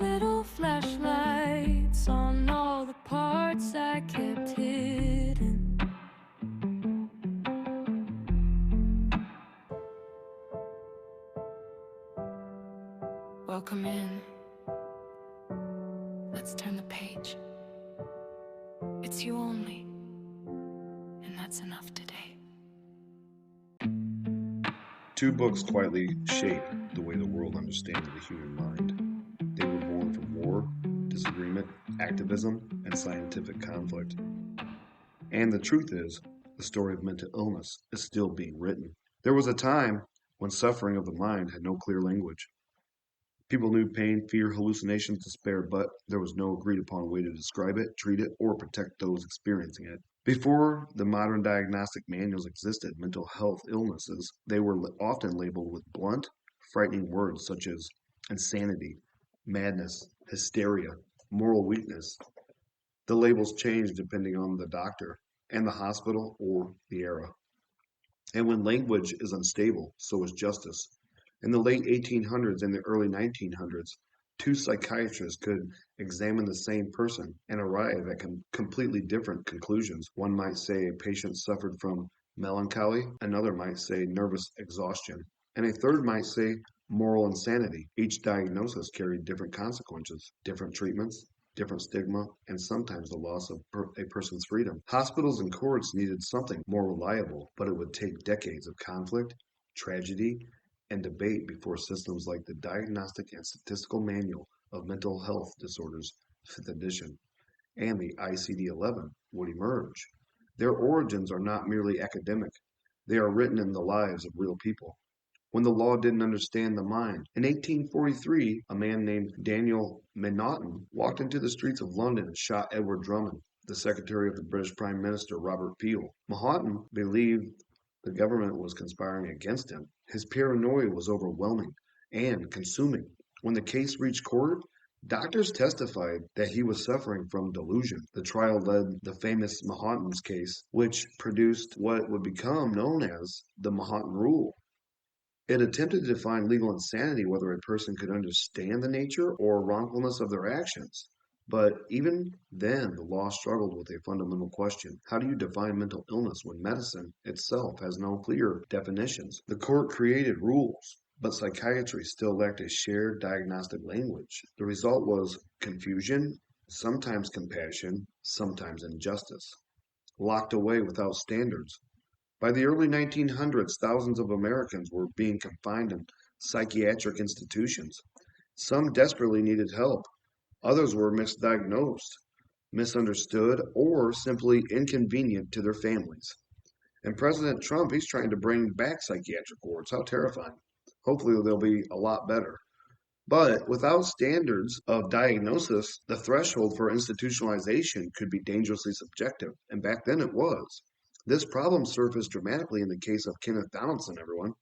Little flashlights on all the parts I kept hidden. Welcome in. Let's turn the page. It's you only, and that's enough today. Two books quietly shape the way the world understands the human mind. They were born from war, disagreement, activism, and scientific conflict. And the truth is, the story of mental illness is still being written. There was a time when suffering of the mind had no clear language. People knew pain, fear, hallucinations, despair, but there was no agreed upon way to describe it, treat it, or protect those experiencing it. Before the modern diagnostic manuals existed, mental health illnesses, they were often labeled with blunt, frightening words such as insanity, madness, hysteria, moral weakness. The labels changed depending on the doctor and the hospital or the era. And when language is unstable, so is justice. In the late 1800s and the early 1900s, two psychiatrists could examine the same person and arrive at completely different conclusions. One might say a patient suffered from melancholy, another might say nervous exhaustion, and a third might say moral insanity. Each diagnosis carried different consequences, different treatments, different stigma, and sometimes the loss of a person's freedom. Hospitals and courts needed something more reliable, but it would take decades of conflict, tragedy, and debate before systems like the Diagnostic and Statistical Manual of Mental Health Disorders, 5th edition, and the ICD-11 would emerge. Their origins are not merely academic. They are written in the lives of real people. When the law didn't understand the mind. In 1843, a man named Daniel M'Naughton walked into the streets of London and shot Edward Drummond, the secretary of the British Prime Minister Robert Peel. M'Naughton believed the government was conspiring against him. His paranoia was overwhelming and consuming. When the case reached court, doctors testified that he was suffering from delusion. The trial led the famous M'Naughton's case, which produced what would become known as the M'Naughton Rule. It attempted to define legal insanity, whether a person could understand the nature or wrongfulness of their actions. But even then, the law struggled with a fundamental question. How do you define mental illness when medicine itself has no clear definitions? The court created rules, but psychiatry still lacked a shared diagnostic language. The result was confusion, sometimes compassion, sometimes injustice, locked away without standards. By the early 1900s, thousands of Americans were being confined in psychiatric institutions. Some desperately needed help, others were misdiagnosed, misunderstood, or simply inconvenient to their families. And President Trump, he's trying to bring back psychiatric wards. How terrifying. Hopefully, they'll be a lot better. But without standards of diagnosis, the threshold for institutionalization could be dangerously subjective, and back then it was. This problem surfaced dramatically in the case of Kenneth Donaldson, everyone.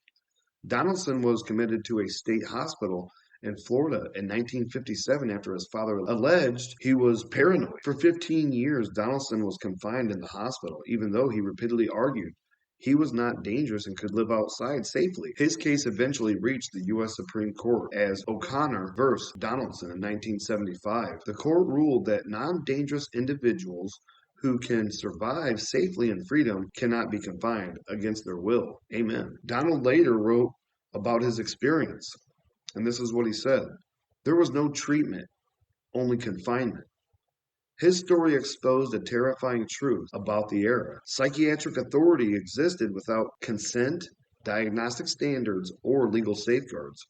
Donaldson was committed to a state hospital in Florida in 1957 after his father alleged he was paranoid. For 15 years, Donaldson was confined in the hospital, even though he repeatedly argued he was not dangerous and could live outside safely. His case eventually reached the U.S. Supreme Court as O'Connor versus Donaldson in 1975. The court ruled that non-dangerous individuals who can survive safely in freedom cannot be confined against their will. Amen. Donald later wrote about his experience, and this is what he said. There was no treatment, only confinement. His story exposed a terrifying truth about the era. Psychiatric authority existed without consent, diagnostic standards, or legal safeguards.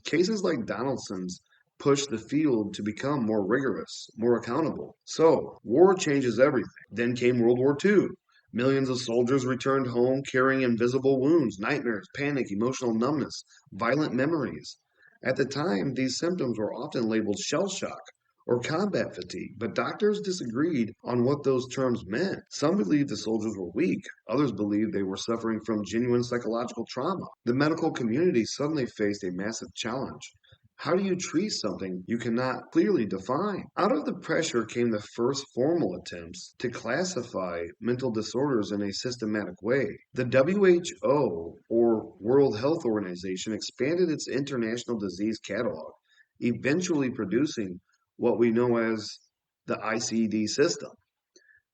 Cases like Donaldson's pushed the field to become more rigorous, more accountable. So, war changes everything. Then came World War II. Millions of soldiers returned home carrying invisible wounds, nightmares, panic, emotional numbness, violent memories. At the time, these symptoms were often labeled shell shock or combat fatigue, but doctors disagreed on what those terms meant. Some believed the soldiers were weak, others believed they were suffering from genuine psychological trauma. The medical community suddenly faced a massive challenge. How do you treat something you cannot clearly define? Out of the pressure came the first formal attempts to classify mental disorders in a systematic way. The WHO, or World Health Organization, expanded its international disease catalog, eventually producing what we know as the ICD system.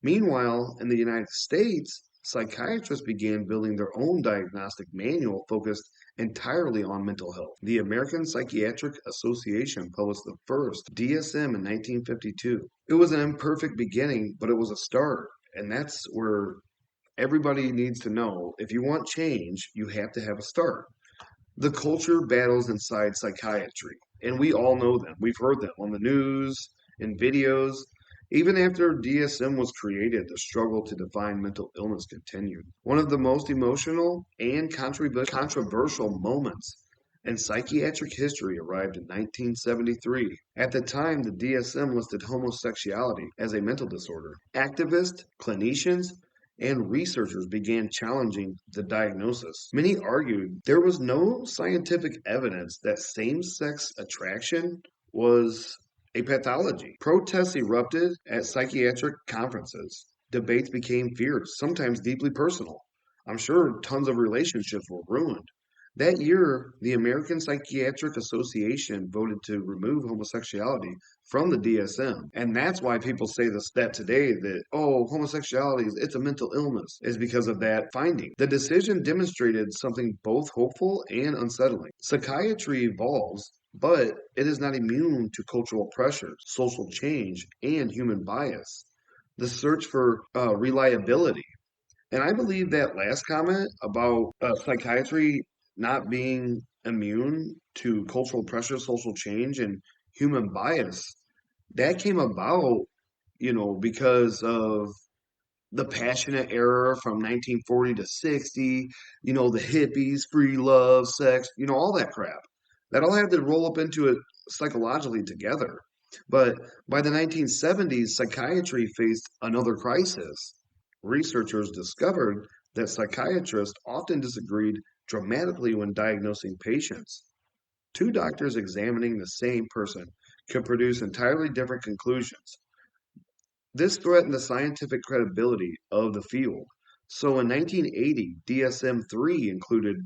Meanwhile, in the United States, psychiatrists began building their own diagnostic manual focused entirely on mental health. The American Psychiatric Association published the first DSM in 1952. It was an imperfect beginning, but it was a start. And that's where everybody needs to know if you want change, you have to have a start. The culture battles inside psychiatry, and we all know them. We've heard them on the news, in videos. Even after DSM was created, the struggle to define mental illness continued. One of the most emotional and controversial moments in psychiatric history arrived in 1973. At the time, the DSM listed homosexuality as a mental disorder. Activists, clinicians, and researchers began challenging the diagnosis. Many argued there was no scientific evidence that same sex attraction was a pathology. Protests erupted at psychiatric conferences. Debates became fierce, sometimes deeply personal. I'm sure tons of relationships were ruined. That year, the American Psychiatric Association voted to remove homosexuality from the DSM. And that's why people say that today that, oh, homosexuality it's a mental illness, is because of that finding. The decision demonstrated something both hopeful and unsettling. Psychiatry evolves, but it is not immune to cultural pressures, social change, and human bias. The search for reliability. And I believe that last comment about psychiatry not being immune to cultural pressure, social change, and human bias, that came about, because of the passionate era from 1940 to 60, the hippies, free love, sex, all that crap. That all had to roll up into it psychologically together. But by the 1970s, psychiatry faced another crisis. Researchers discovered that psychiatrists often disagreed dramatically when diagnosing patients. Two doctors examining the same person could produce entirely different conclusions. This threatened the scientific credibility of the field. So in 1980, DSM-3 included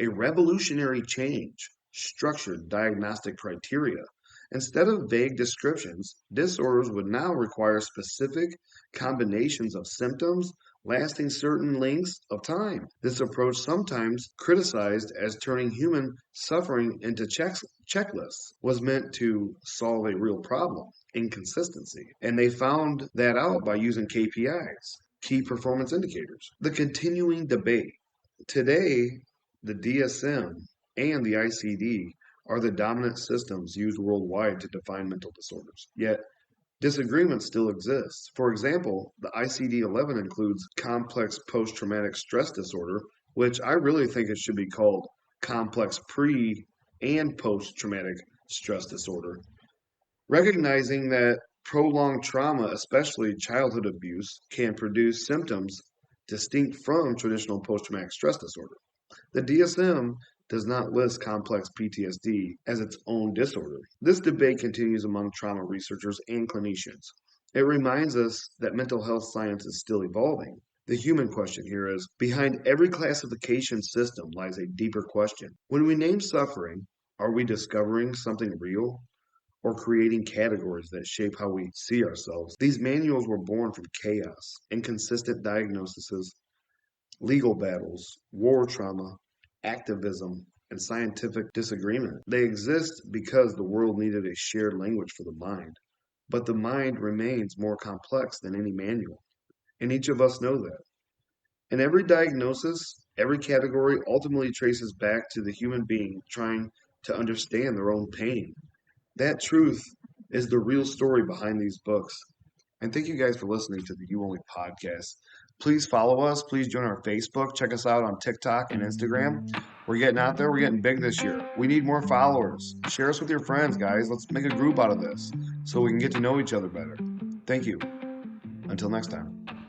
a revolutionary change, structured diagnostic criteria. Instead of vague descriptions, disorders would now require specific combinations of symptoms lasting certain lengths of time. This approach, sometimes criticized as turning human suffering into checklists, was meant to solve a real problem: inconsistency. And they found that out by using KPIs, key performance indicators. The continuing debate. Today, the DSM and the ICD are the dominant systems used worldwide to define mental disorders. Yet, disagreement still exists. For example, the ICD-11 includes complex post-traumatic stress disorder, which I really think it should be called complex pre- and post-traumatic stress disorder. Recognizing that prolonged trauma, especially childhood abuse, can produce symptoms distinct from traditional post-traumatic stress disorder. The DSM does not list complex PTSD as its own disorder. This debate continues among trauma researchers and clinicians. It reminds us that mental health science is still evolving. The human question here is, behind every classification system lies a deeper question. When we name suffering, are we discovering something real or creating categories that shape how we see ourselves? These manuals were born from chaos, inconsistent diagnoses, legal battles, war trauma, activism, and scientific disagreement. They exist because the world needed a shared language for the mind. But the mind remains more complex than any manual, and each of us know that. And every diagnosis, every category ultimately traces back to the human being trying to understand their own pain. That truth is the real story behind these books. And thank you guys for listening to the You Only podcast. Please follow us. Please join our Facebook. Check us out on TikTok and Instagram. We're getting out there. We're getting big this year. We need more followers. Share us with your friends, guys. Let's make a group out of this so we can get to know each other better. Thank you. Until next time.